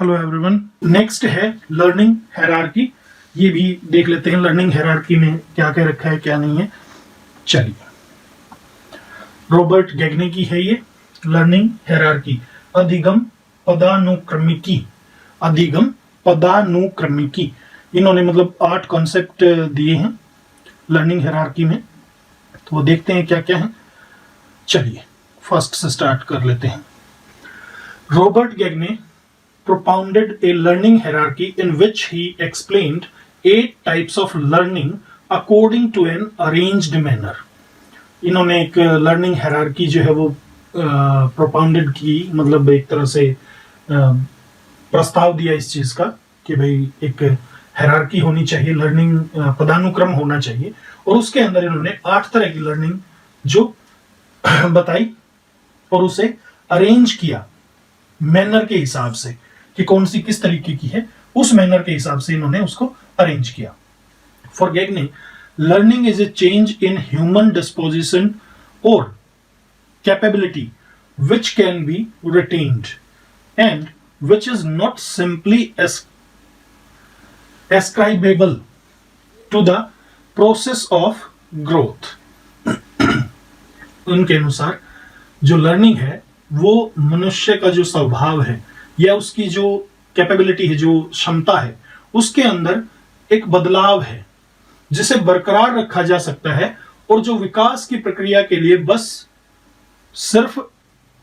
Hello everyone. Next है learning hierarchy. ये भी देख लेते हैं लर्निंग हायरार्की में क्या क्या रखा है क्या नहीं है। चलिए, रॉबर्ट गैग्ने की है ये लर्निंग हायरार्की। अधिगम पदानुक्रमिकी, अधिगम पदानुक्रमिकी। इन्होंने मतलब 8 कॉन्सेप्ट दिए हैं लर्निंग हायरार्की में, तो वो देखते हैं क्या क्या है। चलिए फर्स्ट से स्टार्ट कर लेते हैं। Robert Gagne propounded a learning hierarchy in which he explained 8 types of learning according to an arranged manner. इन्होंने एक लर्निंग हायरार्की जो है वो प्रोपाउंडेड की, मतलब एक तरह से प्रस्ताव दिया इस चीज का कि भाई एक हायरार्की होनी चाहिए, लर्निंग पदानुक्रम होना चाहिए, और उसके अंदर इन्होंने 8 तरह की लर्निंग जो बताई और उसे अरेंज किया मैनर के हिसाब से कि कौन सी किस तरीके की है, उस मैनर के हिसाब से इन्होंने उसको अरेंज किया। For Gagne, learning is a change in human disposition और capability which can be retained and which is not simply ascribable to the process of growth। उनके अनुसार जो लर्निंग है वो मनुष्य का जो स्वभाव है या उसकी जो कैपेबिलिटी है, जो क्षमता है, उसके अंदर एक बदलाव है जिसे बरकरार रखा जा सकता है, और जो विकास की प्रक्रिया के लिए बस सिर्फ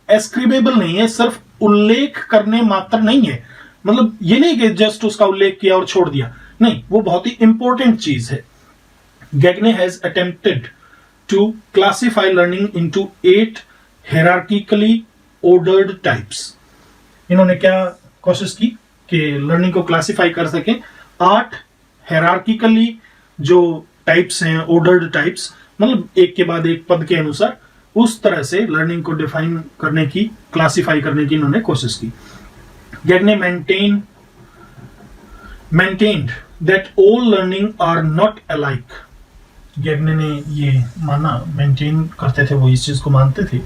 एस्क्रिबेबल नहीं है, सिर्फ उल्लेख करने मात्र नहीं है। मतलब ये नहीं कि जस्ट उसका उल्लेख किया और छोड़ दिया, नहीं, वो बहुत ही इंपॉर्टेंट चीज है। Gagne has attempted to classify learning into 8 hierarchically ordered types. इन्होंने क्या कोशिश की कि लर्निंग को क्लासिफाई कर सके 8 हायरार्किकली जो टाइप्स हैं, ऑर्डर्ड टाइप्स, मतलब एक के बाद एक पद के अनुसार, उस तरह से लर्निंग को डिफाइन करने की, क्लासिफाई करने की इन्होंने कोशिश की। गैग्ने maintained that all learning are not alike। गैग्ने ने ये माना, मेंटेन करते थे वो, इस चीज को मानते थे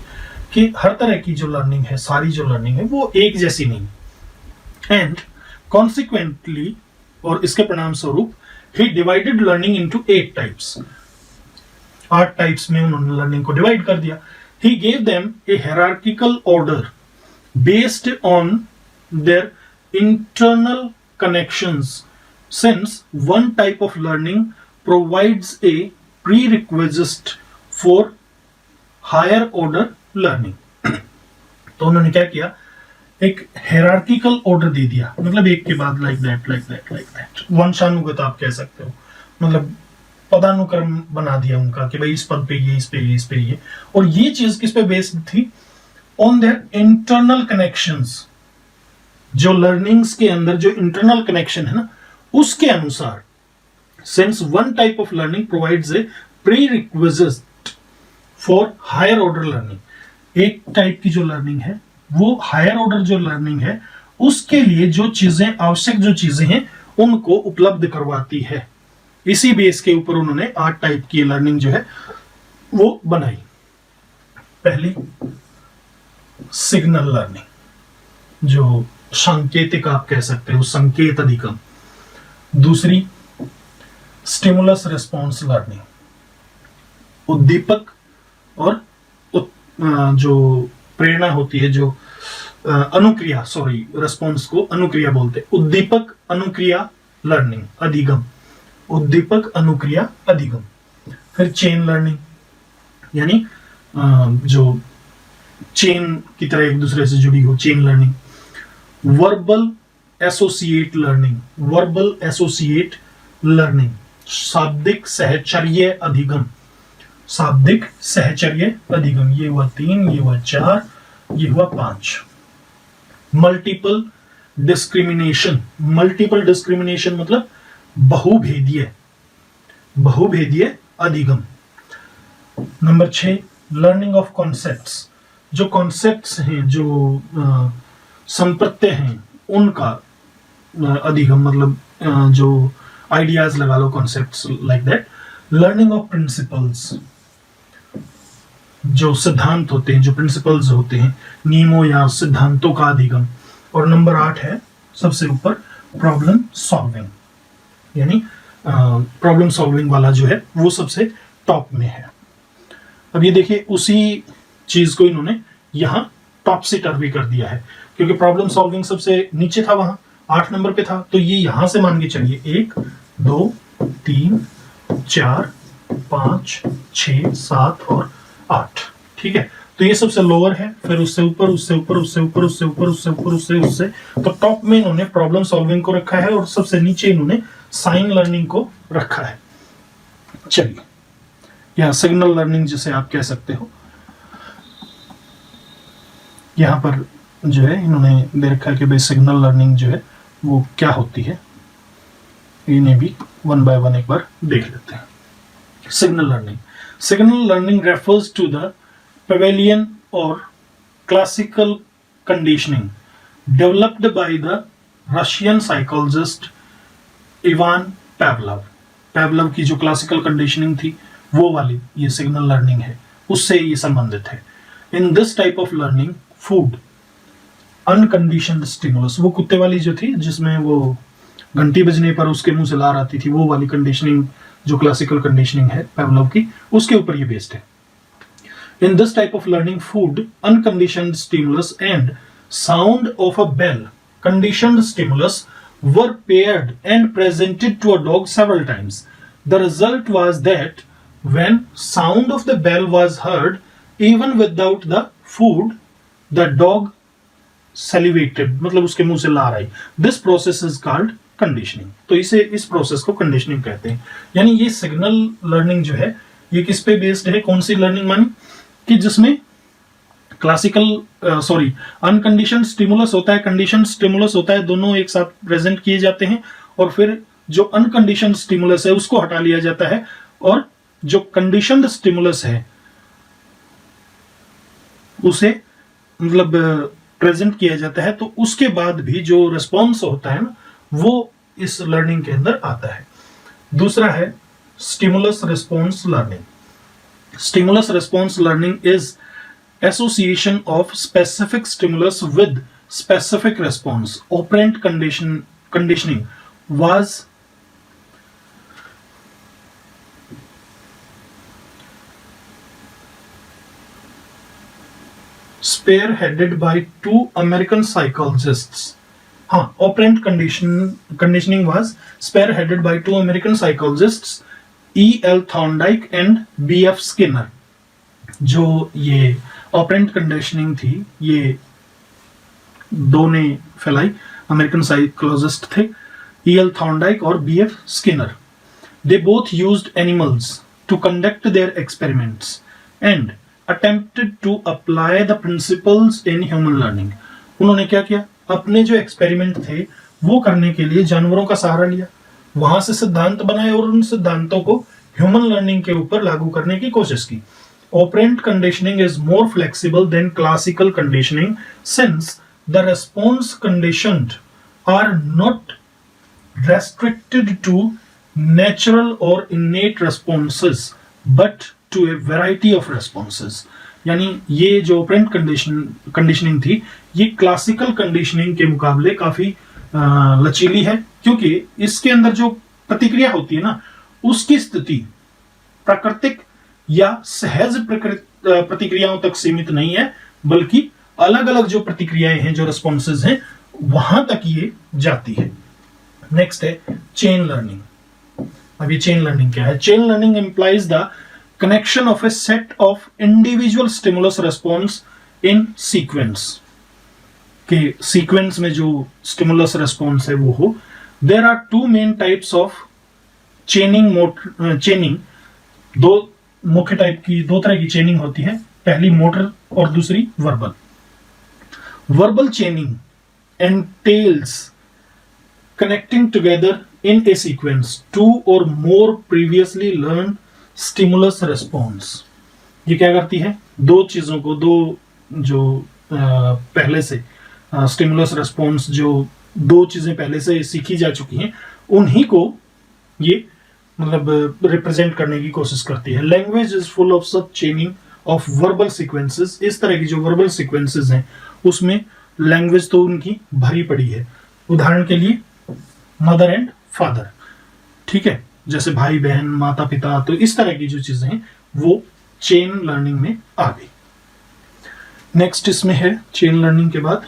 कि हर तरह की जो लर्निंग है, सारी जो लर्निंग है वो एक जैसी नहीं। एंड कॉन्सिक्वेंटली, और इसके परिणाम स्वरूप, he divided learning into 8 types. 8 types में उन्होंने लर्निंग को डिवाइड कर दिया। He gave them a hierarchical order based on their internal connections, since one type of learning provides a prerequisite for higher order learning। तो उन्होंने क्या किया, एक हायरार्किकल ऑर्डर दे दिया, मतलब एक के बाद लाइक दैट वंशानुगत आप कह सकते हो, मतलब पदानुक्रम बना दिया उनका कि भाई इस पद पे ये, इस पे ये, इस पे ये। और ये चीज किस पे बेस्ड थी? On their internal connections. जो लर्निंग्स के अंदर जो इंटरनल कनेक्शन है ना, उसके अनुसार, since one type of learning provides a prerequisite for higher order learning. एक टाइप की जो लर्निंग है वो हायर ऑर्डर जो लर्निंग है, उसके लिए जो चीजें आवश्यक, जो चीजें हैं, उनको उपलब्ध करवाती है। इसी बेस के ऊपर उन्होंने 8 टाइप की लर्निंग जो है वो बनाई। पहली सिग्नल लर्निंग, जो सांकेतिक आप कह सकते हो, संकेत अधिगम। दूसरी स्टिमुलस रिस्पॉन्स लर्निंग, उद्दीपक और जो प्रेरणा होती है, जो अनुक्रिया, सॉरी, रिस्पॉन्स को अनुक्रिया बोलते हैं। उद्दीपक अनुक्रिया लर्निंग, अधिगम, उद्दीपक अनुक्रिया अधिगम। फिर चेन लर्निंग, यानी जो चेन की तरह एक दूसरे से जुड़ी हो, chain learning. Verbal associate learning, verbal associate learning. शाब्दिक सहचर्य अधिगम, शाब्दिक सहचर्य अधिगम। ये हुआ 3, ये हुआ 4, ये हुआ 5। मल्टीपल डिस्क्रिमिनेशन, मल्टीपल डिस्क्रिमिनेशन मतलब बहुभेदीय, बहुभेदीय अधिगम। नंबर 6 लर्निंग ऑफ कॉन्सेप्ट्स, जो कॉन्सेप्ट्स हैं, जो संप्रत्यय हैं, उनका अधिगम, मतलब जो आइडियाज लगा लो, concepts like that. Learning of principles, जो सिद्धांत होते हैं, जो प्रिंसिपल्स होते हैं, नियमों या सिद्धांतों का अधिगम। और नंबर 8 है सबसे ऊपर प्रॉब्लम सॉल्विंग, यानी प्रॉब्लम सॉल्विंग वाला जो है वो सबसे टॉप में है। अब ये देखिए उसी चीज को इन्होंने यहाँ टॉप से टर्वी कर दिया है, क्योंकि प्रॉब्लम सॉल्विंग सबसे नीचे था, वहां 8 नंबर पे था, तो ये यहां से मान के चलिए 1 2 3 4 5 6 7 और 8, ठीक है। तो ये सबसे लोअर है, फिर उससे ऊपर उससे ऊपर उससे ऊपर उससे ऊपर उससे ऊपर उससे, तो टॉप में इन्होंने प्रॉब्लम सॉल्विंग को रखा है और सबसे नीचे इन्होंने साइन लर्निंग को रखा है। चलिए, या सिग्नल लर्निंग जिसे आप कह सकते हो, यहां पर जो है इन्होंने दे रखा है कि भाई सिग्नल लर्निंग जो है वो क्या होती है, इन्हें भी वन बाय वन एक बार देख लेते हैं। Signal learning refers to the Pavlovian or classical conditioning developed by the Russian psychologist Ivan Pavlov। Pavlov की जो क्लासिकल कंडीशनिंग थी वो वाली ये सिग्नल लर्निंग है, उससे ये संबंधित है। In this type of learning food unconditioned stimulus, वो कुत्ते वाली जो थी जिसमें वो घंटी बजने पर उसके मुंह से लार आती थी, वो वाली कंडीशनिंग जो क्लासिकल कंडीशनिंग है पैवलोव की, उसके ऊपर ये बेस्ड है। In this type of learning, food, unconditioned stimulus and sound of a bell, conditioned stimulus, were paired and presented to a dog several times. The result was that when sound of the bell was heard, even without the food, the dog salivated, मतलब उसके मुंह से लार आई। This process is called conditioning। तो इस process को conditioning कहते हैं। यानी ये सिग्नल लर्निंग जो है ये किस पे बेस्ड है, कौन सी लर्निंग मानी कि जिसमें अनकंडीशनड स्टिमुलस होता है, कंडीशनड स्टिमुलस होता है, दोनों एक साथ प्रेजेंट किए जाते हैं और फिर जो अनकंडीशनड स्टिमुलस है उसको हटा लिया जाता है और जो कंडीशनड स्टिमुलस है उसे मतलब प्रेजेंट किया जाता है, तो उसके बाद भी जो रिस्पॉन्स होता है ना वो इस लर्निंग के अंदर आता है। दूसरा है stimulus response learning. Stimulus response learning is association of specific stimulus with specific response. Operant conditioning was spearheaded by 2 American psychologists. Operant conditioning was spearheaded by 2 American psychologists, E.L. Thorndike and B.F. Skinner। जो ये operant conditioning थी ये दो ने फैलाई, American psychologist थे E.L. Thorndike और B.F. Skinner। They both used animals to conduct their experiments and attempted to apply the principles in human learning। उन्होंने क्या किया, अपने जो एक्सपेरिमेंट थे वो करने के लिए जानवरों का सहारा लिया, वहां से सिद्धांत बनाए और उन सिद्धांतों को ह्यूमन लर्निंग के ऊपर लागू करने की कोशिश की। Operant conditioning is more flexible than classical conditioning since the response conditioned are not restricted to natural और innate responses but to a variety of responses. यानी ये जो ऑपरेंट कंडीशनिंग थी ये क्लासिकल कंडीशनिंग के मुकाबले काफी लचीली है, क्योंकि इसके अंदर जो प्रतिक्रिया होती है ना उसकी स्थिति प्राकृतिक या सहज प्रतिक्रियाओं तक सीमित नहीं है, बल्कि अलग अलग जो प्रतिक्रियाएं हैं, जो रिस्पॉन्सेज हैं, वहां तक ये जाती है। नेक्स्ट है चेन लर्निंग। अब ये चेन लर्निंग क्या है? Chain learning implies the connection of a set of individual stimulus response in sequence, के सीक्वेंस में जो स्टिमुलस रिस्पॉन्स है वो हो। There are 2 main types of chaining, दो मुख्य टाइप की, 2 तरह की चेनिंग होती है, पहली मोटर और दूसरी verbal. Verbal चेनिंग entails connecting together in a sequence 2 or more previously learned stimulus response। ये क्या करती है, दो चीजों को, दो जो पहले से स्टिमुलस रिस्पॉन्स, जो दो चीजें पहले से सीखी जा चुकी हैं, उन्हीं को ये मतलब रिप्रेजेंट करने की कोशिश करती है। Language is full of such चेनिंग of verbal sequences. इस तरह की जो वर्बल सीक्वेंसेस हैं उसमें लैंग्वेज तो उनकी भरी पड़ी है। उदाहरण के लिए मदर एंड फादर, ठीक है, जैसे भाई बहन, माता पिता, तो इस तरह की जो चीजें हैं वो चेन लर्निंग में आ गई। नेक्स्ट इसमें है चेन लर्निंग के बाद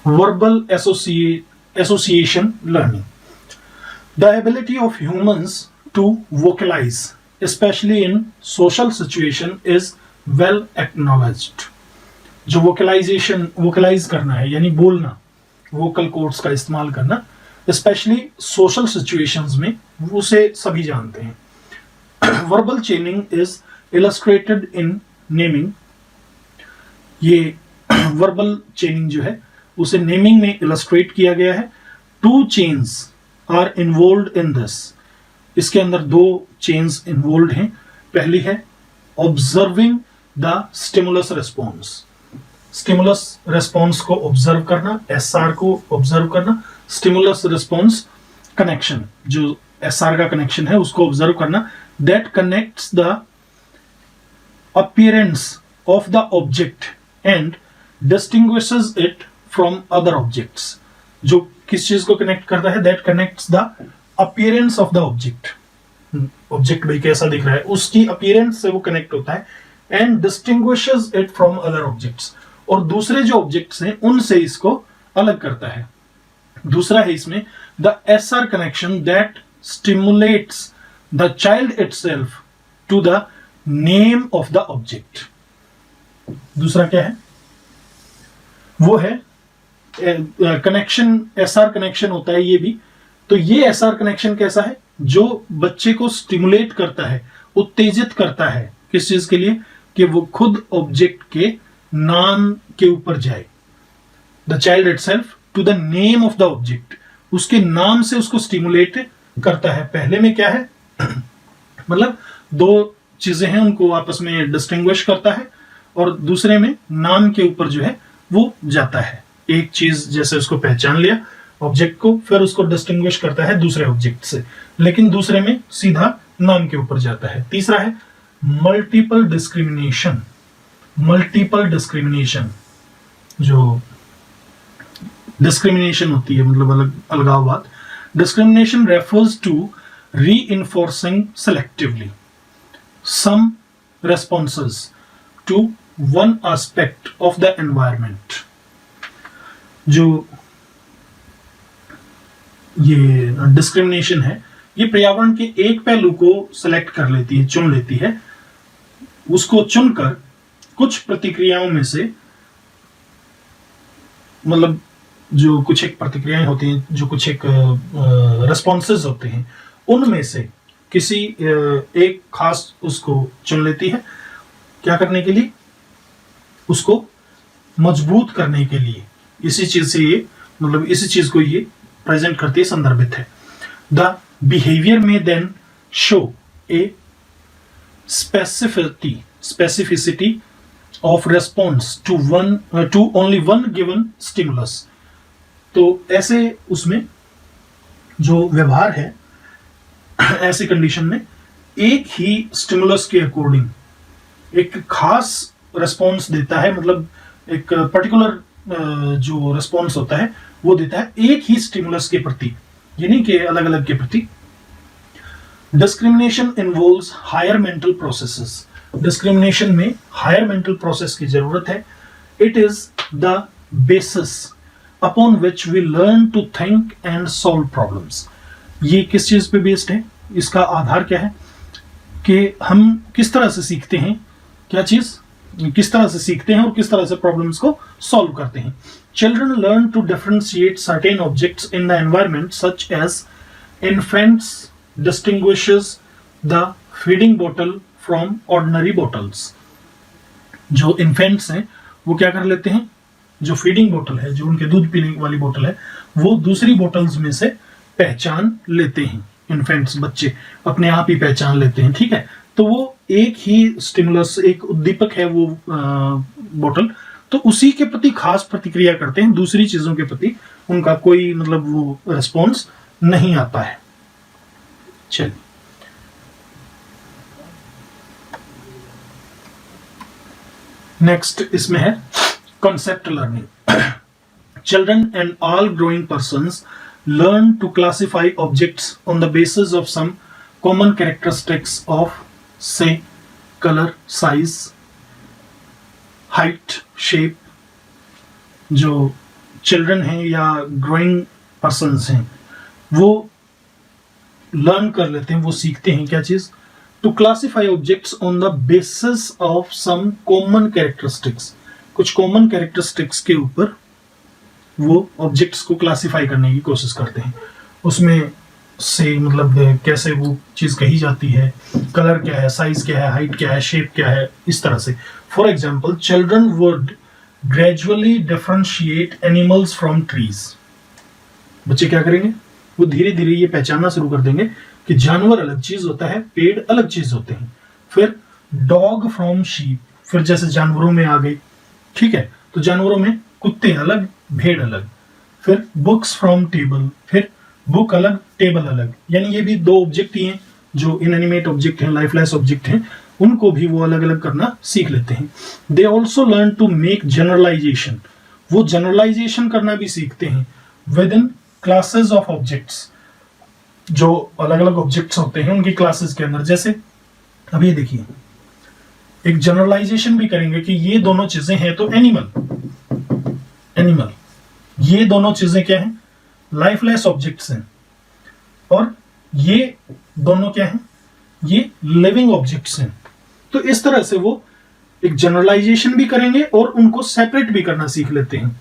verbal association learning. The ability of humans to vocalize, especially in social situation, is well acknowledged. जो vocalize करना है यानी बोलना, vocal cords का इस्तेमाल करना, especially social situations में, उसे सभी जानते हैं। Verbal chaining is illustrated in naming. ये verbal chaining जो है उसे नेमिंग में इलस्ट्रेट किया गया है। 2 chains are involved in this. इसके अंदर 2 चेन्स इन्वॉल्व्ड हैं। पहली है observing the stimulus response. Stimulus response को ऑब्जर्व करना, एसआर को ऑब्जर्व करना, स्टिमुलस रिस्पॉन्स कनेक्शन, जो एसआर का कनेक्शन है उसको ऑब्जर्व करना, that connects the appearance of the object and distinguishes it from other objects. जो किस चीज को कनेक्ट करता है, that connects the appearance of the object. Object भाई कैसा दिख रहा है उसकी अपीयरेंस से वो कनेक्ट होता है, and distinguishes it from other objects, और दूसरे जो ऑब्जेक्ट्स हैं उनसे इसको अलग करता है। दूसरा है इसमें the SR connection that stimulates the child itself to the name of the object. दूसरा क्या है, वो है कनेक्शन, एसआर कनेक्शन होता है ये भी। तो ये एसआर कनेक्शन कैसा है, जो बच्चे को स्टिमुलेट करता है, उत्तेजित करता है, किस चीज के लिए, कि वो खुद ऑब्जेक्ट के नाम के ऊपर जाए। The child itself to the name of the object, उसके नाम से उसको स्टिमुलेट करता है। पहले में क्या है मतलब 2 चीजें हैं उनको आपस में डिस्टिंग्विश करता है, और दूसरे में नाम के ऊपर जो है वो जाता है। एक चीज जैसे उसको पहचान लिया ऑब्जेक्ट को, फिर उसको डिस्टिंग्विश करता है दूसरे ऑब्जेक्ट से, लेकिन दूसरे में सीधा नाम के ऊपर जाता है। तीसरा है मल्टीपल डिस्क्रिमिनेशन। मल्टीपल डिस्क्रिमिनेशन, जो डिस्क्रिमिनेशन होती है मतलब अलगाववाद। Discrimination refers to reinforcing selectively some responses to one aspect of the environment। जो ये डिस्क्रिमिनेशन है, ये पर्यावरण के एक पहलू को सिलेक्ट कर लेती है, चुन लेती है, उसको चुनकर कुछ प्रतिक्रियाओं में से, मतलब जो कुछ एक प्रतिक्रियाएं होती हैं, जो कुछ एक रिस्पॉन्सेज होते हैं, उनमें से किसी एक खास उसको चुन लेती है। क्या करने के लिए, उसको मजबूत करने के लिए। इसी चीज से ये मतलब इसी चीज को ये प्रेजेंट करती है, संदर्भित है। द बिहेवियर में then show a specificity of response to only one given stimulus. तो ऐसे उसमें जो व्यवहार है ऐसी कंडीशन में एक ही स्टिमुलस के अकॉर्डिंग एक खास रिस्पॉन्स देता है, मतलब एक पर्टिकुलर जो रिस्पॉन्स होता है वो देता है एक ही स्टिमुलस के प्रति, यानी कि अलग अलग के प्रति। Discrimination involves higher mental processes. Discrimination में हायर मेंटल प्रोसेस की जरूरत है। It is the basis upon which we learn to think and solve problems. ये किस चीज पे बेस्ड है, इसका आधार क्या है कि हम किस तरह से सीखते हैं, क्या चीज किस तरह से सीखते हैं और किस तरह से प्रॉब्लम्स को सॉल्व करते हैं। Children learn to differentiate certain objects in the environment such as infants distinguishes the feeding bottle from ordinary bottles. जो इन्फेंट्स हैं वो क्या कर लेते हैं, जो फीडिंग बोतल है, जो उनके दूध पीने वाली बोतल है, वो दूसरी बोतल्स में से पहचान लेते हैं। इन्फेंट्स, बच्चे अपने आप ही पहचान लेते हैं, ठीक है। तो वो एक ही स्टिमुलस, एक उद्दीपक है वो बोतल, तो उसी के प्रति खास प्रतिक्रिया करते हैं, दूसरी चीजों के प्रति उनका कोई मतलब वो रिस्पॉन्स नहीं आता है। चलिए नेक्स्ट इसमें है concept learning. Children and all growing persons learn to classify objects on the basis of some common characteristics of, say, color, size, height, shape. जो चिल्ड्रन हैं या ग्रोइंग पर्सन्स हैं वो लर्न कर लेते हैं, वो सीखते हैं क्या चीज, to classify objects on the basis of some common characteristics, कुछ कॉमन कैरेक्टरिस्टिक्स के ऊपर वो ऑब्जेक्ट्स को क्लासिफाई करने की कोशिश करते हैं। उसमें से मतलब कैसे वो चीज कही जाती है, कलर क्या है, साइज क्या है, हाइट क्या है, शेप क्या है, इस तरह से। For example, children would gradually differentiate animals from trees. बच्चे क्या करेंगे, वो धीरे धीरे ये पहचानना शुरू कर देंगे कि जानवर अलग चीज होता है, पेड़ अलग चीज होते हैं। फिर डॉग फ्रॉम शीप, फिर जैसे जानवरों में आ गई, ठीक है, तो जानवरों में कुत्ते अलग, भेड़ अलग। फिर बुक्स फ्रॉम टेबल, फिर बुक अलग, टेबल अलग, यानी ये भी दो ऑब्जेक्ट ही हैं जो इनएनिमेट ऑब्जेक्ट हैं, लाइफलेस ऑब्जेक्ट हैं, उनको भी वो अलग अलग करना सीख लेते हैं। They also learn to make generalization, वो जनरलाइजेशन करना भी सीखते हैं within classes of objects, जो अलग अलग ऑब्जेक्ट्स होते हैं उनकी क्लासेस के अंदर। जैसे अब ये देखिए, एक जनरलाइजेशन भी करेंगे कि ये दोनों चीजें हैं तो एनिमल, ये दोनों चीजें क्या हैं, लाइफलेस ऑब्जेक्ट्स हैं, और ये दोनों क्या हैं, ये लिविंग ऑब्जेक्ट्स हैं। तो इस तरह से वो एक जनरलाइजेशन भी करेंगे और उनको सेपरेट भी करना सीख लेते हैं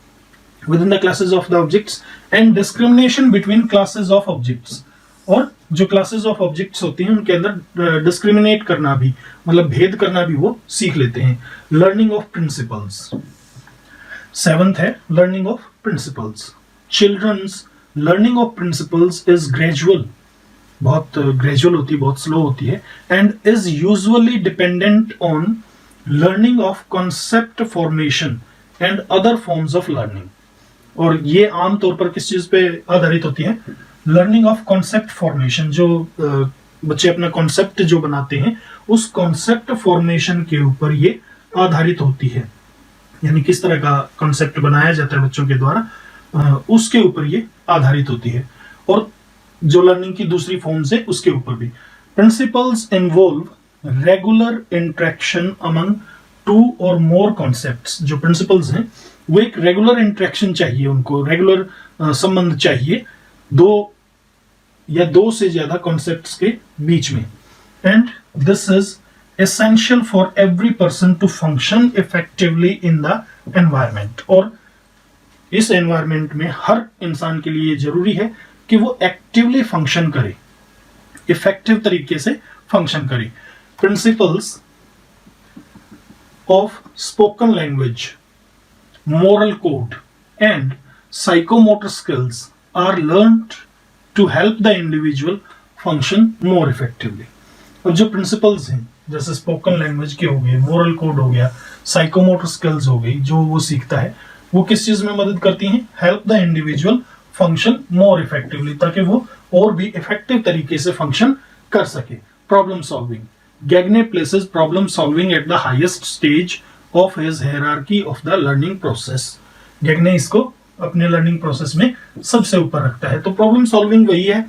with in the classes of the objects, and discrimination between classes of objects, और जो क्लासेस ऑफ ऑब्जेक्ट्स होती हैं उनके अंदर डिस्क्रिमिनेट करना भी, मतलब भेद करना भी वो सीख लेते हैं। लर्निंग ऑफ प्रिंसिपल्स, सेवंथ है learning of principles. Childrens learning of principles is gradual, बहुत ग्रेजुअल होती है, बहुत स्लो होती है, and is usually dependent on learning of concept formation and other forms of learning. और ये आमतौर पर किस चीज पे आधारित होती है, लर्निंग ऑफ कॉन्सेप्ट फॉर्मेशन, जो बच्चे अपना कॉन्सेप्ट जो बनाते हैं उस कॉन्सेप्ट फॉर्मेशन के ऊपर ये आधारित होती है, यानी किस तरह का कॉन्सेप्ट बनाया जाता है बच्चों के द्वारा, उसके ऊपर ये आधारित होती है। और जो लर्निंग की दूसरी फॉर्म्स है उसके ऊपर भी। Principles involve regular interaction among two or more concepts. जो प्रिंसिपल्स हैं वो एक रेगुलर इंटरेक्शन चाहिए, उनको रेगुलर संबंध चाहिए दो या दो से ज्यादा कॉन्सेप्ट्स के बीच में। And this is essential for every person to function effectively in the environment। और इस एनवायरमेंट में हर इंसान के लिए जरूरी है कि वो एक्टिवली फंक्शन करे, इफेक्टिव तरीके से फंक्शन करे। Principles of spoken language, moral code and psychomotor skills are learned to help the individual function more effectively. और जो प्रिंसिपल्स हैं जैसे स्पोकन लैंग्वेज के हो गए, मोरल कोड हो गया, साइकोमोटर स्किल्स हो गई, जो वो सीखता है वो किस चीज में मदद करती हैं, help the individual function more effectively, ताकि वो और भी इफेक्टिव तरीके से फंक्शन कर सके। Problem solving, Gagne places problem solving at the highest stage of his hierarchy of the learning process. Gagne इसको अपने लर्निंग प्रोसेस में सबसे ऊपर रखता है। तो प्रॉब्लम सॉल्विंग वही है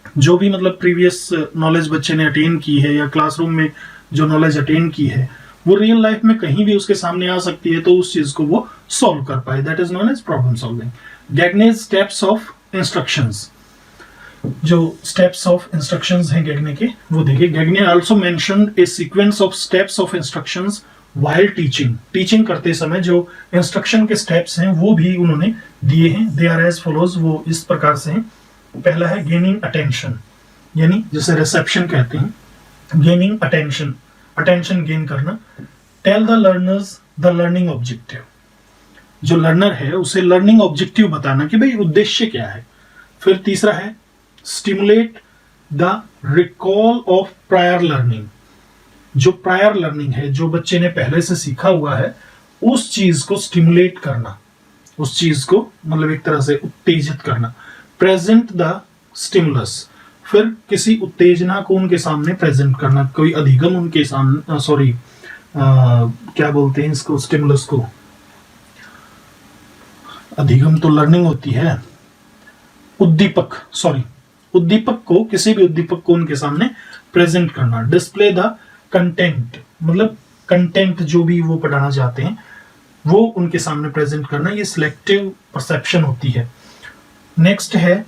जो भी मतलब प्रीवियस नॉलेज बच्चे ने अटेन की है या क्लासरूम में जो नॉलेज अटेन की है वो रियल लाइफ में कहीं भी उसके सामने आ सकती है, तो उस चीज को वो सॉल्व कर पाए, that is known as problem solving. Gagne's steps of instructions, जो स्टेप्स ऑफ इंस्ट्रक्शंस हैं गैगने के वो देखिए। Gagne also mentioned a sequence of steps of instructions while teaching, teaching करते समय जो इंस्ट्रक्शन के स्टेप्स हैं वो भी उन्होंने दिए हैं। दे आर एज फॉलोज, वो इस प्रकार से हैं। पहला है गेनिंग अटेंशन, यानी जिसे रिसेप्शन कहते हैं, गेनिंग अटेंशन, अटेंशन गेन करना। Tell the learners the learning objective, जो लर्नर है उसे लर्निंग ऑब्जेक्टिव बताना कि भाई उद्देश्य क्या है। फिर तीसरा है stimulate the recall of prior learning, जो प्रायर लर्निंग है, जो बच्चे ने पहले से सीखा हुआ है उस चीज को स्टिमुलेट करना, उस चीज को मतलब एक तरह से उत्तेजित करना। प्रेजेंट द स्टिमुलस, फिर किसी उत्तेजना को उनके सामने प्रेजेंट करना, कोई अधिगम उनके सामने, सॉरी क्या बोलते हैं इसको, स्टिमुलस को, अधिगम तो लर्निंग होती है। उद्दीपक को, किसी भी उद्दीपक को उनके सामने प्रेजेंट करना। डिस्प्ले द कंटेंट, मतलब कंटेंट जो भी वो पढ़ाना चाहते हैं वो उनके सामने प्रेजेंट करना, ये सिलेक्टिव परसेप्शन होती है। नेक्स्ट है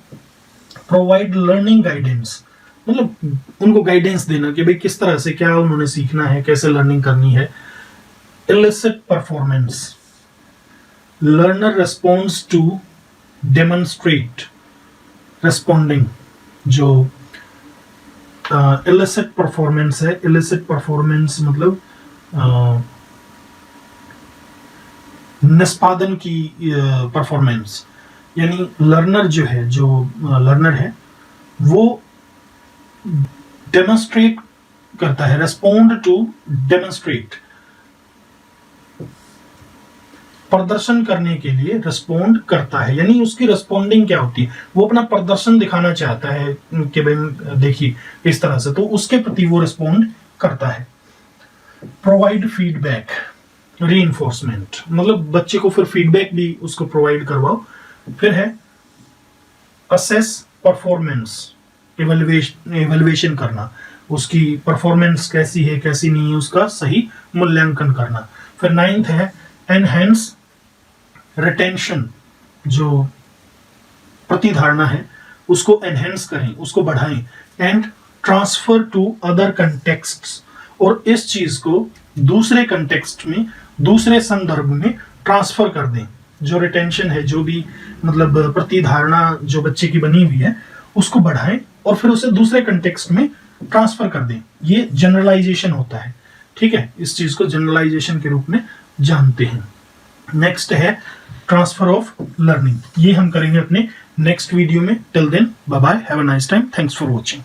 प्रोवाइड लर्निंग गाइडेंस, मतलब उनको गाइडेंस देना कि भाई किस तरह से क्या उन्होंने सीखना है, कैसे लर्निंग करनी है। Elicit performance, learner response to demonstrate responding. जो इलिसिट परफॉर्मेंस है, इलिसिट परफॉर्मेंस मतलब निष्पादन की परफॉर्मेंस, यानी लर्नर जो है, जो लर्नर है वो डेमोन्स्ट्रेट करता है, रेस्पॉन्ड टू डेमोन्स्ट्रेट, प्रदर्शन करने के लिए रेस्पॉन्ड करता है, यानी उसकी रेस्पॉन्डिंग क्या होती है, वो अपना प्रदर्शन दिखाना चाहता है कि भाई देखिए इस तरह से, तो उसके प्रति वो रेस्पॉन्ड करता है। प्रोवाइड फीडबैक, रीइंफोर्समेंट, मतलब बच्चे को फिर फीडबैक भी उसको प्रोवाइड करवाओ। फिर है असेस परफॉर्मेंस, इवैल्यूएशन करना, उसकी परफॉर्मेंस कैसी है कैसी नहीं है, उसका सही मूल्यांकन करना। फिर 9th है एनहेंस रिटेंशन, जो प्रतिधारणा है उसको एनहेंस करें, उसको बढ़ाएं। एंड ट्रांसफर टू अदर कंटेक्स्ट्स, और इस चीज को दूसरे कंटेक्स्ट में, दूसरे संदर्भ में ट्रांसफर कर दें। जो रिटेंशन है, जो भी मतलब प्रतिधारणा जो बच्चे की बनी हुई है उसको बढ़ाएं और फिर उसे दूसरे कंटेक्स्ट में ट्रांसफर कर दें। ये जनरलाइजेशन होता है, ठीक है, इस चीज को जनरलाइजेशन के रूप में जानते हैं। नेक्स्ट है ट्रांसफर ऑफ लर्निंग, ये हम करेंगे अपने नेक्स्ट वीडियो में। Till then bye bye, have a nice time, thanks for watching.